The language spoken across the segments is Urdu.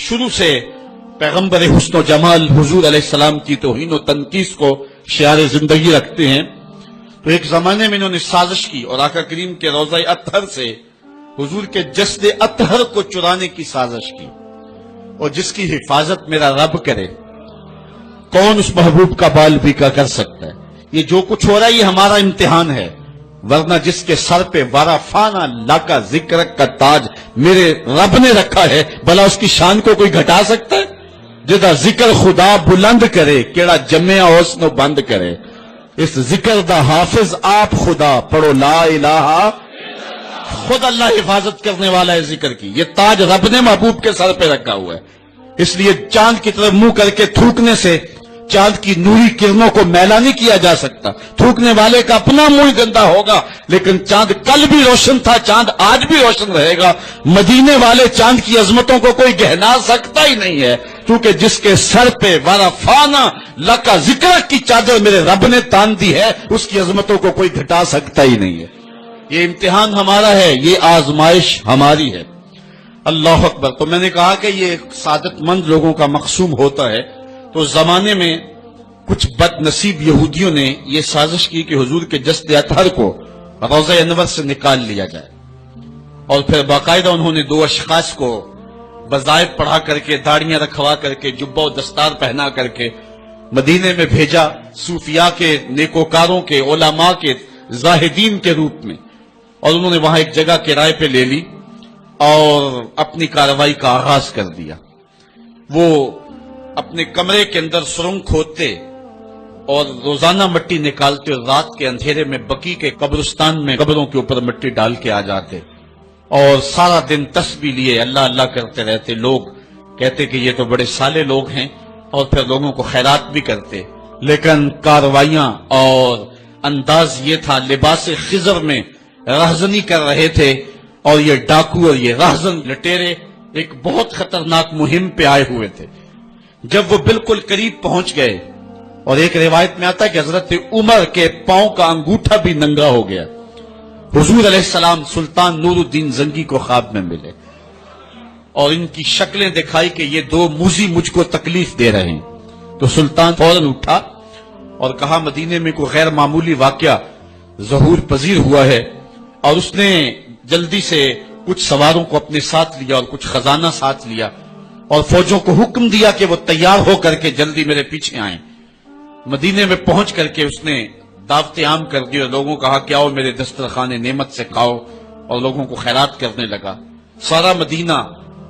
شروع سے پیغمبر حسن و جمال حضور علیہ السلام کی توہین و تنقیص کو شعار زندگی رکھتے ہیں، تو ایک زمانے میں انہوں نے سازش کی اور آقا کریم کے روضہ اطہر سے حضور کے جسد اطہر کو چرانے کی سازش کی، اور جس کی حفاظت میرا رب کرے کون اس محبوب کا بال بیکا کر سکتا ہے۔ یہ جو کچھ ہو رہا ہے یہ ہمارا امتحان ہے، ورنہ جس کے سر پہ وارفانہ لاکا ذکر کا تاج میرے رب نے رکھا ہے، بھلا اس کی شان کو کوئی گھٹا سکتا ہے؟ جدا ذکر خدا بلند کرے کیڑا جمع حسن و بند کرے، اس ذکر دا حافظ آپ خدا پڑھو لا الہ، خود اللہ حفاظت کرنے والا ہے ذکر کی۔ یہ تاج رب نے محبوب کے سر پہ رکھا ہوا ہے، اس لیے چاند کی طرف منہ کر کے تھوکنے سے چاند کی نوری کرنوں کو میلا نہیں کیا جا سکتا۔ تھوکنے والے کا اپنا منہ گندا ہوگا، لیکن چاند کل بھی روشن تھا، چاند آج بھی روشن رہے گا۔ مدینے والے چاند کی عظمتوں کو کوئی گہنا سکتا ہی نہیں ہے، کیونکہ جس کے سر پہ وارفانہ لکا ذکر کی چادر میرے رب نے تان دی ہے، اس کی عظمتوں کو کوئی گھٹا سکتا ہی نہیں ہے۔ یہ امتحان ہمارا ہے، یہ آزمائش ہماری ہے۔ اللہ اکبر۔ تو میں نے کہا کہ یہ سعادت مند لوگوں کا مقسوم ہوتا ہے، تو زمانے میں کچھ بد نصیب یہودیوں نے یہ سازش کی کہ حضور کے جسد اطہر کو روضہ انور سے نکال لیا جائے، اور پھر باقاعدہ انہوں نے 2 اشخاص کو وظائف پڑھا کر کے، داڑیاں رکھوا کر کے، جبہ و دستار پہنا کر کے مدینے میں بھیجا، صوفیاء کے، نیکوکاروں کے، علماء کے، زاہدین کے روپ میں، اور انہوں نے وہاں ایک جگہ کرائے پہ لے لی اور اپنی کارروائی کا آغاز کر دیا۔ وہ اپنے کمرے کے اندر سرنگ کھودتے اور روزانہ مٹی نکالتے، اور رات کے اندھیرے میں بقی کے قبرستان میں قبروں کے اوپر مٹی ڈال کے آ جاتے، اور سارا دن تسبیح لیے اللہ اللہ کرتے رہتے۔ لوگ کہتے کہ یہ تو بڑے صالح لوگ ہیں، اور پھر لوگوں کو خیرات بھی کرتے، لیکن کاروائیاں اور انداز یہ تھا، لباس خضر میں رہزنی کر رہے تھے، اور یہ ڈاکو اور یہ رہزن لٹیرے ایک بہت خطرناک مہم پہ آئے ہوئے تھے۔ جب وہ بالکل قریب پہنچ گئے، اور ایک روایت میں آتا ہے کہ حضرت عمر کے پاؤں کا انگوٹھا بھی ننگا ہو گیا، حضور علیہ السلام سلطان نور الدین زنگی کو خواب میں ملے، اور ان کی شکلیں دکھائی کہ یہ 2 موذی مجھ کو تکلیف دے رہے ہیں۔ تو سلطان فوراً اٹھا اور کہا مدینے میں کوئی غیر معمولی واقعہ ظہور پذیر ہوا ہے، اور اس نے جلدی سے کچھ سواروں کو اپنے ساتھ لیا اور کچھ خزانہ ساتھ لیا، اور فوجوں کو حکم دیا کہ وہ تیار ہو کر کے جلدی میرے پیچھے آئیں۔ مدینے میں پہنچ کر کے اس نے دعوت عام کر دی اور لوگوں کو کہا کہ آؤ میرے دسترخوان نعمت سے کھاؤ، اور لوگوں کو خیرات کرنے لگا۔ سارا مدینہ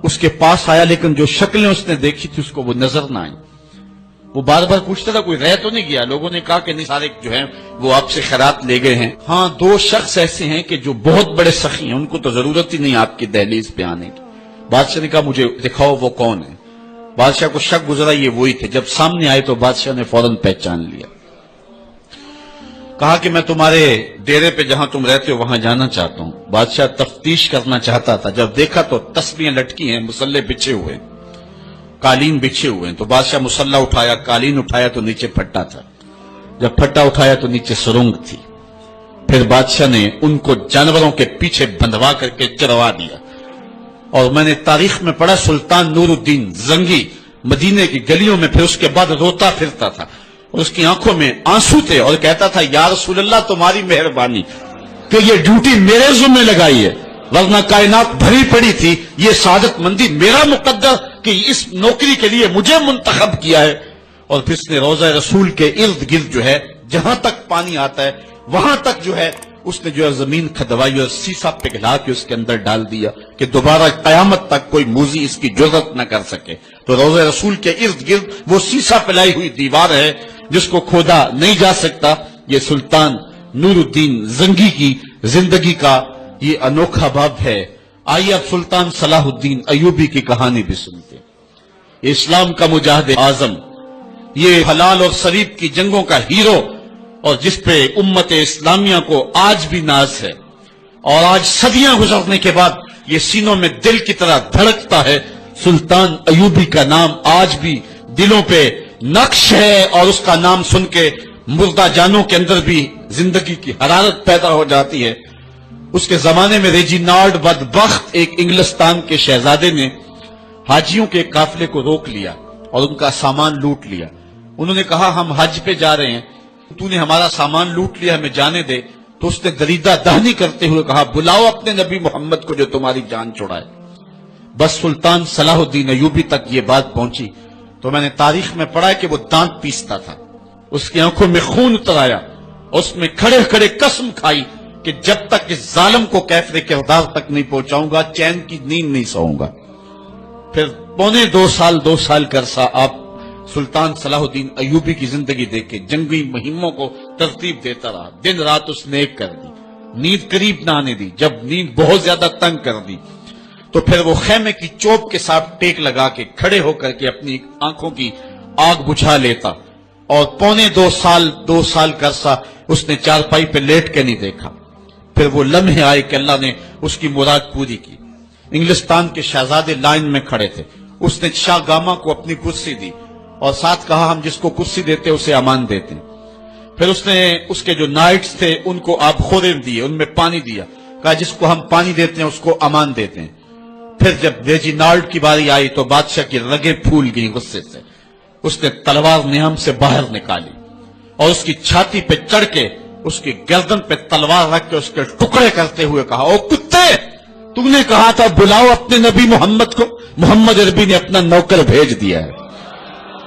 اس کے پاس آیا، لیکن جو شکلیں اس نے دیکھی تھی اس کو وہ نظر نہ آئی۔ وہ بار بار پوچھتا تھا کوئی رہ تو نہیں گیا؟ لوگوں نے کہا کہ نہیں، سارے جو ہیں وہ آپ سے خیرات لے گئے ہیں۔ ہاں 2 شخص ایسے ہیں کہ جو بہت بڑے سخی ہیں، ان کو تو ضرورت ہی نہیں آپ کی دہلیز پہ آنے کی۔ بادشاہ نے کہا مجھے دکھاؤ وہ کون ہے۔ بادشاہ کو شک گزرا یہ وہی تھے۔ جب سامنے آئے تو بادشاہ نے فوراً پہچان لیا، کہا کہ میں تمہارے ڈیرے پہ جہاں تم رہتے ہو وہاں جانا چاہتا ہوں۔ بادشاہ تفتیش کرنا چاہتا تھا، جب دیکھا تو تسبیحیں لٹکی ہیں، مصلے بچھے ہوئے، قالین بچھے ہوئے ہیں، تو بادشاہ مصلہ اٹھایا، قالین اٹھایا تو نیچے پھٹا تھا، جب پھٹا اٹھایا تو نیچے سرنگ تھی۔ پھر بادشاہ نے ان کو جانوروں کے پیچھے بندھوا کر کے چروا دیا، اور میں نے تاریخ میں پڑھا سلطان نور الدین زنگی مدینے کی گلیوں میں پھر اس کے بعد روتا پھرتا تھا، اور اس کی آنکھوں میں آنسو تھے، اور کہتا تھا یا رسول اللہ تمہاری مہربانی کہ یہ ڈیوٹی میرے ذمہ لگائی ہے، ورنہ کائنات بھری پڑی تھی، یہ سعادت مندی میرا مقدر کہ اس نوکری کے لیے مجھے منتخب کیا ہے۔ اور پھر اس نے روضہ رسول کے ارد گرد جو ہے جہاں تک پانی آتا ہے وہاں تک جو ہے اس نے جو ہے زمین کھدوائی اور سیسا پگھلا کے اس کے اندر ڈال دیا کہ دوبارہ قیامت تک کوئی موذی اس کی جرأت نہ کر سکے۔ تو روضہ رسول کے ارد گرد وہ سیسا پلائی ہوئی دیوار ہے جس کو کھودا نہیں جا سکتا۔ یہ سلطان نور الدین زنگی کی زندگی کا یہ انوکھا باب ہے۔ آئیے اب سلطان صلاح الدین ایوبی کی کہانی بھی سنتے ہیں۔ اسلام کا مجاہد اعظم، یہ حلال اور صلیب کی جنگوں کا ہیرو، اور جس پہ امت اسلامیہ کو آج بھی ناز ہے، اور آج صدیاں گزرنے کے بعد یہ سینوں میں دل کی طرح دھڑکتا ہے۔ سلطان ایوبی کا نام آج بھی دلوں پہ نقش ہے، اور اس کا نام سن کے مردہ جانوں کے اندر بھی زندگی کی حرارت پیدا ہو جاتی ہے۔ اس کے زمانے میں ریجینالڈ بدبخت ایک انگلستان کے شہزادے نے حاجیوں کے قافلے کو روک لیا اور ان کا سامان لوٹ لیا. انہوں نے کہا ہم حج پہ جا رہے ہیں, تو نے ہمارا سامان لوٹ لیا, ہمیں جانے دے. تو اس نے دریدہ دہنی کرتے ہوئے کہا بلاؤ اپنے نبی محمد کو جو تمہاری جان چھڑائے. بس سلطان صلاح الدین ایوبی تک یہ بات پہنچی تو میں نے تاریخ میں پڑھا کہ وہ دانت پیستا تھا, اس کی آنکھوں میں خون اتر آیا, اس میں کھڑے کھڑے قسم کھائی کہ جب تک اس ظالم کو کیفر کردار تک نہیں پہنچاؤں گا چین کی نیند نہیں سوؤں گا. پھر پونے 2 سال کا عرصہ آپ سلطان صلاح الدین ایوبی کی زندگی دیکھ کے جنگی مہموں کو ترتیب دیتا رہا, دن رات اس نے ایک کر دی, نیند قریب نہ آنے دی. جب نیند بہت زیادہ تنگ کر دی تو پھر وہ خیمے کی چوب کے ساتھ ٹیک لگا کے کھڑے ہو کر کے اپنی آنکھوں کی آگ بجھا لیتا, اور پونے 2 سال کا عرصہ اس نے چارپائی پہ لیٹ کے نہیں دیکھا. پھر وہ لمحے آئے کہ اللہ نے اس کی مراد پوری کی. انگلستان کے شہزادے لائن میں کھڑے تھے, اس نے شاہ گاما کو اپنی کرسی دی اور ساتھ کہا ہم جس کو کرسی دیتے اسے امان دیتے ہیں. پھر اس نے اس کے جو نائٹس تھے ان کو آب خورے دیے, ان میں پانی دیا, کہا جس کو ہم پانی دیتے ہیں اس کو امان دیتے ہیں. پھر جب ریجینالڈ کی باری آئی تو بادشاہ کی رگیں پھول گئیں غصے سے. اس نے تلوار نیام سے باہر نکالی اور اس کی چھاتی پہ چڑھ کے اس کی گردن پہ تلوار رکھ کے اس کے ٹکڑے کرتے ہوئے کہا او کتے, تم نے کہا تھا بلاؤ اپنے نبی محمد کو, محمد عربی نے اپنا نوکر بھیج دیا ہے.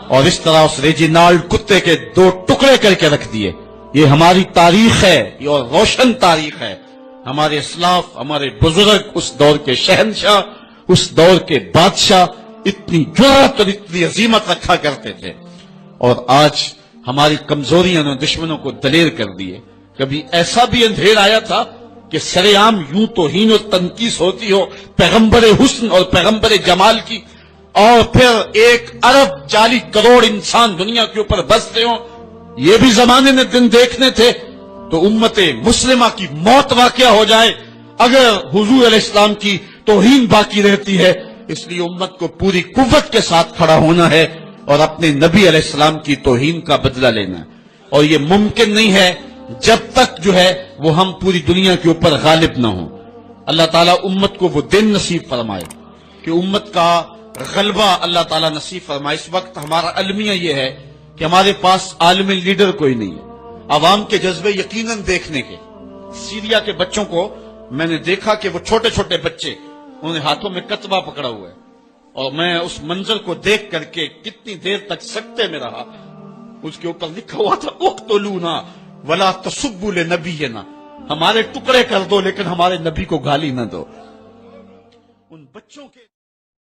اور اس طرح اس ریجینالڈ کتے کے 2 ٹکڑے کر کے رکھ دیے. یہ ہماری تاریخ ہے, یہ اور روشن تاریخ ہے. ہمارے اسلاف, ہمارے بزرگ, اس دور کے شہنشاہ, اس دور کے بادشاہ اتنی جرأت اور اتنی عظیمت رکھا کرتے تھے. اور آج ہماری کمزوریاں نے دشمنوں کو دلیر کر دیے. کبھی ایسا بھی اندھیر آیا تھا کہ سرے عام یوں توہین و تنقیص ہوتی ہو پیغمبر حسن اور پیغمبر جمال کی, اور پھر 1 ارب 40 کروڑ انسان دنیا کے اوپر بستے ہوں. یہ بھی زمانے نے دن دیکھنے تھے. تو امت مسلمہ کی موت واقع ہو جائے اگر حضور علیہ السلام کی توہین باقی رہتی ہے. اس لیے امت کو پوری قوت کے ساتھ کھڑا ہونا ہے اور اپنے نبی علیہ السلام کی توہین کا بدلہ لینا ہے. اور یہ ممکن نہیں ہے جب تک جو ہے وہ ہم پوری دنیا کے اوپر غالب نہ ہوں. اللہ تعالیٰ امت کو وہ دن نصیب فرمائے کہ امت کا غلبہ اللہ تعالیٰ نصیب فرمائے. اس وقت ہمارا المیہ یہ ہے کہ ہمارے پاس عالم لیڈر کوئی نہیں ہے. عوام کے جذبے یقیناً دیکھنے کے. سیریا کے بچوں کو میں نے دیکھا کہ وہ چھوٹے چھوٹے بچے, انہوں نے ہاتھوں میں کتبہ پکڑا ہوا ہے, اور میں اس منظر کو دیکھ کر کے کتنی دیر تک سکتے میں رہا. اس کے اوپر لکھا ہوا تھا اقتلونا ولا تسبوا لنبینا, ہمارے ٹکڑے کر دو لیکن ہمارے نبی کو گالی نہ دو. ان بچوں کے